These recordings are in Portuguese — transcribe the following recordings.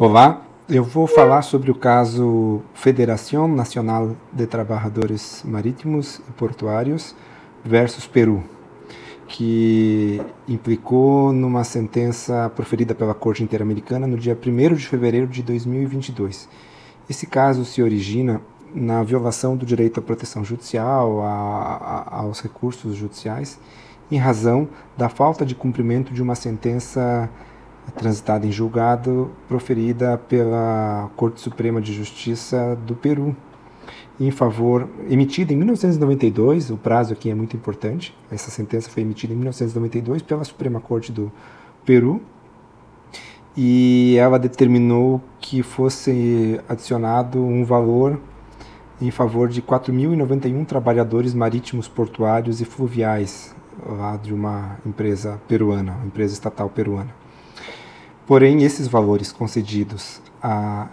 Olá, eu vou falar sobre o caso Federação Nacional de Trabalhadores Marítimos e Portuários versus Peru, que implicou numa sentença proferida pela Corte Interamericana no dia 1º de fevereiro de 2022. Esse caso se origina na violação do direito à proteção judicial, aos recursos judiciais, em razão da falta de cumprimento de uma sentença transitada em julgado, proferida pela Corte Suprema de Justiça do Peru, emitida em 1992, o prazo aqui é muito importante, essa sentença foi emitida em 1992 pela Suprema Corte do Peru, e ela determinou que fosse adicionado um valor em favor de 4.091 trabalhadores marítimos, portuários e fluviais, lá de uma empresa peruana, uma empresa estatal peruana. Porém, esses valores concedidos a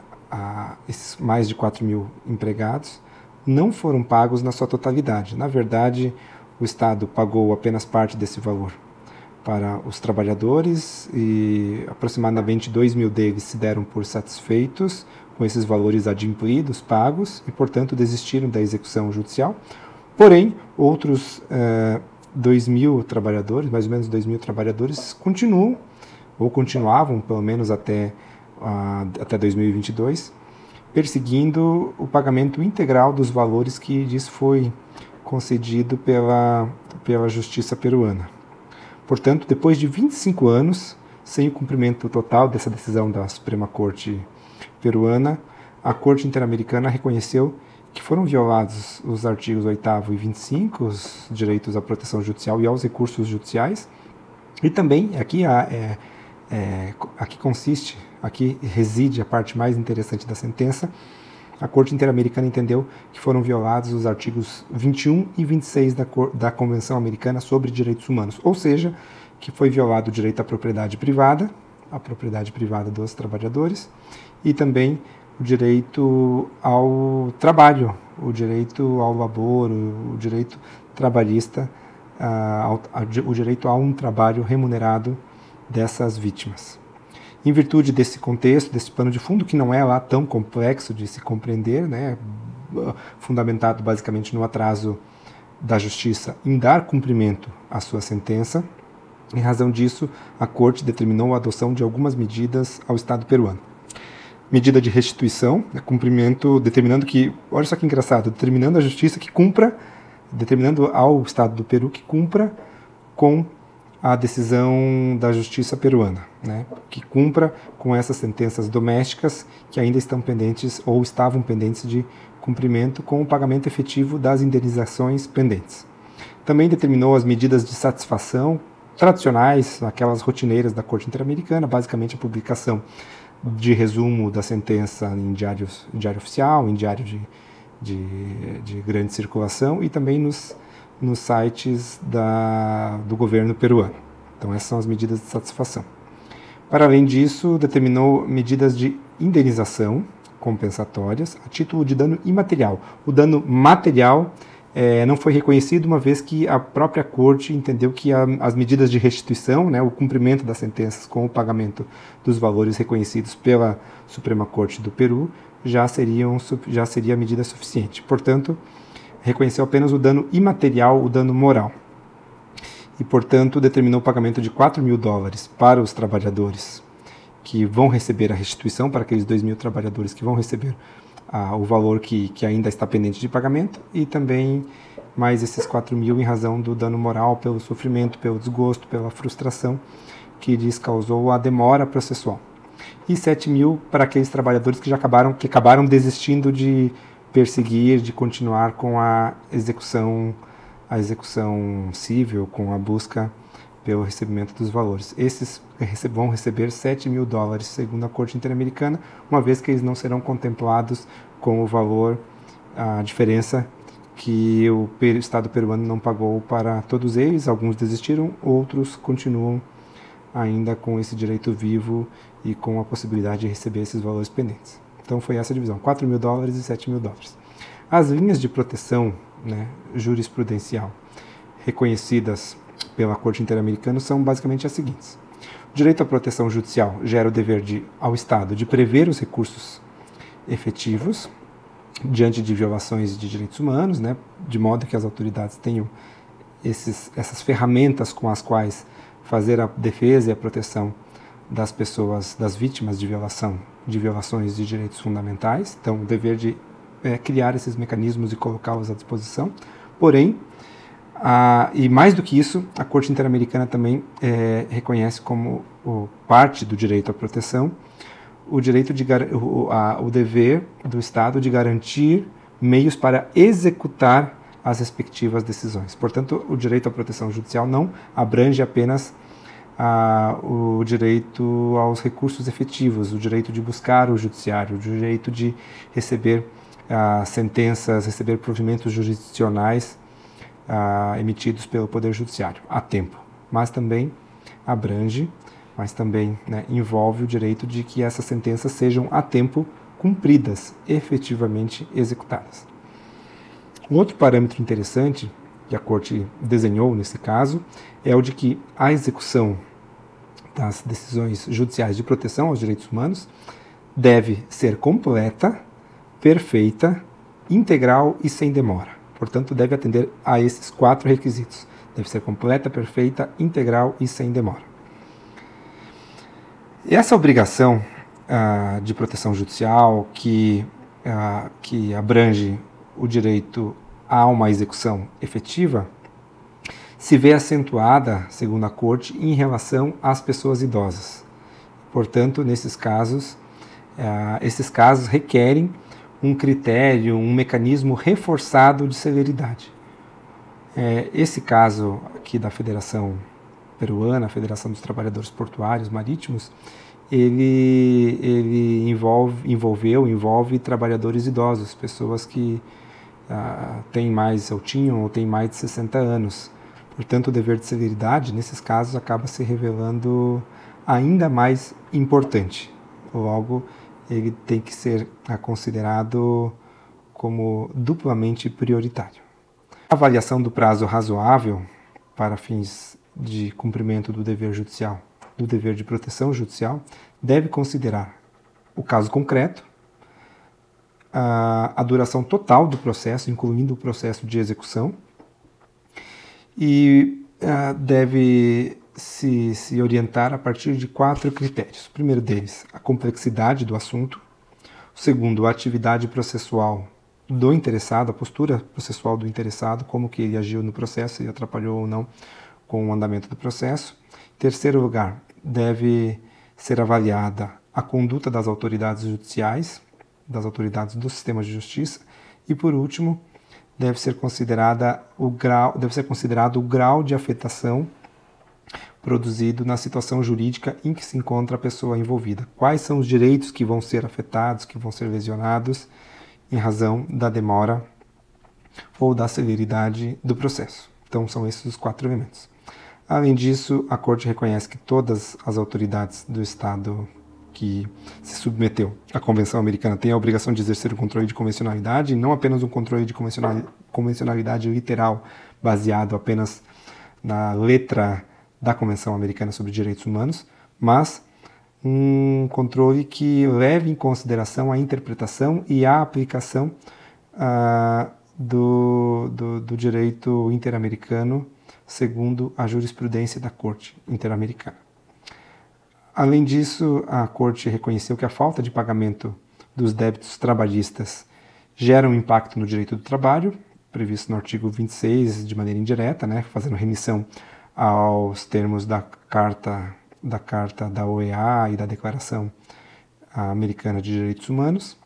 esses mais de 4.000 empregados não foram pagos na sua totalidade. Na verdade, o Estado pagou apenas parte desse valor para os trabalhadores e aproximadamente 2.000 deles se deram por satisfeitos com esses valores adimplidos, pagos, e, portanto, desistiram da execução judicial. Porém, outros 2.000 trabalhadores, mais ou menos 2.000 trabalhadores, continuavam, pelo menos até 2022, perseguindo o pagamento integral dos valores que lhes foi concedido pela Justiça peruana. Portanto, depois de 25 anos, sem o cumprimento total dessa decisão da Suprema Corte peruana, a Corte Interamericana reconheceu que foram violados os artigos 8º e 25, os direitos à proteção judicial e aos recursos judiciais, e também aqui reside a parte mais interessante da sentença. A Corte Interamericana entendeu que foram violados os artigos 21 e 26 da Convenção Americana sobre Direitos Humanos, ou seja, que foi violado o direito à propriedade privada, a propriedade privada dos trabalhadores, e também o direito ao trabalho, o direito ao labor, o direito trabalhista, o direito a um trabalho remunerado dessas vítimas. Em virtude desse contexto, desse pano de fundo, que não é lá tão complexo de se compreender, né, fundamentado basicamente no atraso da Justiça em dar cumprimento à sua sentença, em razão disso, a Corte determinou a adoção de algumas medidas ao Estado peruano. Medida de restituição, determinando que, olha só que engraçado, determinando à Justiça que cumpra, determinando ao Estado do Peru que cumpra com a decisão da Justiça peruana, né, que cumpra com essas sentenças domésticas que ainda estão pendentes ou estavam pendentes de cumprimento com o pagamento efetivo das indenizações pendentes. Também determinou as medidas de satisfação tradicionais, aquelas rotineiras da Corte Interamericana, basicamente a publicação de resumo da sentença em diário oficial, em diário de grande circulação e também nos sites do governo peruano. Então, essas são as medidas de satisfação. Para além disso, determinou medidas de indenização compensatórias a título de dano imaterial. O dano material não foi reconhecido, uma vez que a própria Corte entendeu que as medidas de restituição, né, o cumprimento das sentenças com o pagamento dos valores reconhecidos pela Suprema Corte do Peru já seria medida suficiente. Portanto, reconheceu apenas o dano imaterial, o dano moral. E, portanto, determinou o pagamento de $4.000 para os trabalhadores que vão receber a restituição, para aqueles 2.000 trabalhadores que vão receber o valor que ainda está pendente de pagamento, e também mais esses 4.000 em razão do dano moral, pelo sofrimento, pelo desgosto, pela frustração que lhes causou a demora processual. E 7.000 para aqueles trabalhadores que acabaram desistindo de perseguir, de continuar com a execução civil, com a busca pelo recebimento dos valores. Esses vão receber $7.000, segundo a Corte Interamericana, uma vez que eles não serão contemplados com o valor, a diferença que o Estado peruano não pagou para todos eles. Alguns desistiram, outros continuam ainda com esse direito vivo e com a possibilidade de receber esses valores pendentes. Então foi essa a divisão, $4.000 e $7.000. As linhas de proteção, né, jurisprudencial reconhecidas pela Corte Interamericana são basicamente as seguintes. direito à proteção judicial gera o dever ao Estado de prever os recursos efetivos diante de violações de direitos humanos, né, de modo que as autoridades tenham essas ferramentas com as quais fazer a defesa e a proteção das pessoas, das vítimas de violações de direitos fundamentais. Então, o dever de criar esses mecanismos e colocá-los à disposição. Porém, e mais do que isso, a Corte Interamericana também reconhece como parte do direito à proteção o dever do Estado de garantir meios para executar as respectivas decisões. Portanto, o direito à proteção judicial não abrange apenas o direito aos recursos efetivos, o direito de buscar o judiciário, o direito de receber sentenças, receber provimentos jurisdicionais emitidos pelo Poder Judiciário a tempo, mas também abrange, envolve o direito de que essas sentenças sejam a tempo cumpridas, efetivamente executadas. Um outro parâmetro interessante que a Corte desenhou nesse caso é o de que a execução das decisões judiciais de proteção aos direitos humanos deve ser completa, perfeita, integral e sem demora. Portanto, deve atender a esses 4 requisitos. Deve ser completa, perfeita, integral e sem demora. Essa obrigação de proteção judicial que abrange o direito a uma execução efetiva se vê acentuada, segundo a Corte, em relação às pessoas idosas. Portanto, esses casos requerem um critério, um mecanismo reforçado de celeridade. Esse caso aqui da Federação Peruana, a Federação dos Trabalhadores Portuários Marítimos, ele envolve trabalhadores idosos, pessoas que têm mais de 60 anos. Portanto, o dever de celeridade, nesses casos, acaba se revelando ainda mais importante. Logo, ele tem que ser considerado como duplamente prioritário. A avaliação do prazo razoável para fins de cumprimento do dever judicial, do dever de proteção judicial, deve considerar o caso concreto, a duração total do processo, incluindo o processo de execução, e deve se orientar a partir de 4 critérios. O primeiro deles, a complexidade do assunto. O segundo, a atividade processual do interessado, a postura processual do interessado, como que ele agiu no processo e atrapalhou ou não com o andamento do processo. Em terceiro lugar, deve ser avaliada a conduta das autoridades judiciais, das autoridades do sistema de justiça. E, por último, deve ser considerado o grau de afetação produzido na situação jurídica em que se encontra a pessoa envolvida. Quais são os direitos que vão ser afetados, que vão ser lesionados em razão da demora ou da celeridade do processo. Então, são esses os 4 elementos. Além disso, a Corte reconhece que todas as autoridades do Estado que se submeteu à Convenção Americana têm a obrigação de exercer o controle de convencionalidade, e não apenas um controle de convencionalidade literal, baseado apenas na letra da Convenção Americana sobre Direitos Humanos, mas um controle que leve em consideração a interpretação e a aplicação do direito interamericano segundo a jurisprudência da Corte Interamericana. Além disso, a Corte reconheceu que a falta de pagamento dos débitos trabalhistas gera um impacto no direito do trabalho, previsto no artigo 26 de maneira indireta, fazendo remissão aos termos da Carta da OEA e da Declaração Americana de Direitos Humanos.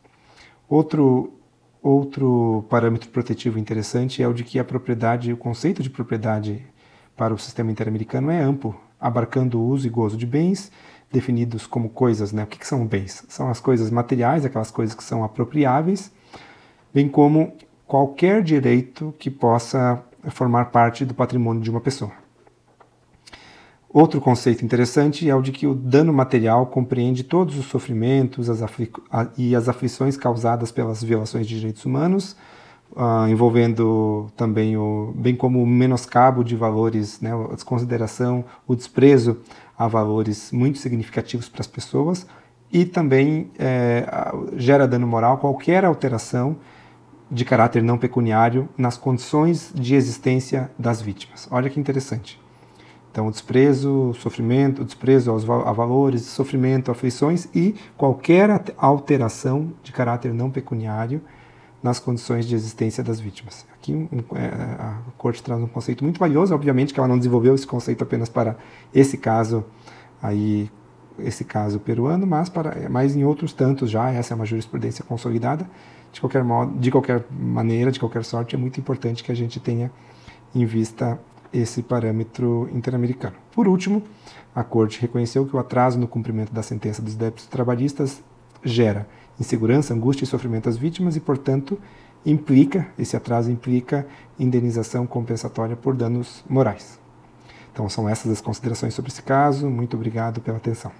Outro parâmetro protetivo interessante é o de que o conceito de propriedade para o sistema interamericano é amplo, abarcando o uso e gozo de bens, definidos como coisas, O que são bens? São as coisas materiais, aquelas coisas que são apropriáveis, bem como qualquer direito que possa formar parte do patrimônio de uma pessoa. Outro conceito interessante é o de que o dano material compreende todos os sofrimentos e as aflições causadas pelas violações de direitos humanos, envolvendo também bem como o menoscabo de valores, a desconsideração, o desprezo a valores muito significativos para as pessoas e também gera dano moral qualquer alteração de caráter não pecuniário nas condições de existência das vítimas. Olha que interessante. Então, o desprezo, o sofrimento, o desprezo a valores, sofrimento, aflições e qualquer alteração de caráter não pecuniário nas condições de existência das vítimas. Aqui a Corte traz um conceito muito valioso, obviamente que ela não desenvolveu esse conceito apenas para esse caso peruano, mas em outros tantos já, essa é uma jurisprudência consolidada. De qualquer modo, de qualquer maneira, de qualquer sorte, é muito importante que a gente tenha em vista esse parâmetro interamericano. Por último, a Corte reconheceu que o atraso no cumprimento da sentença dos débitos trabalhistas gera insegurança, angústia e sofrimento às vítimas e, portanto, esse atraso implica indenização compensatória por danos morais. Então, são essas as considerações sobre esse caso. Muito obrigado pela atenção.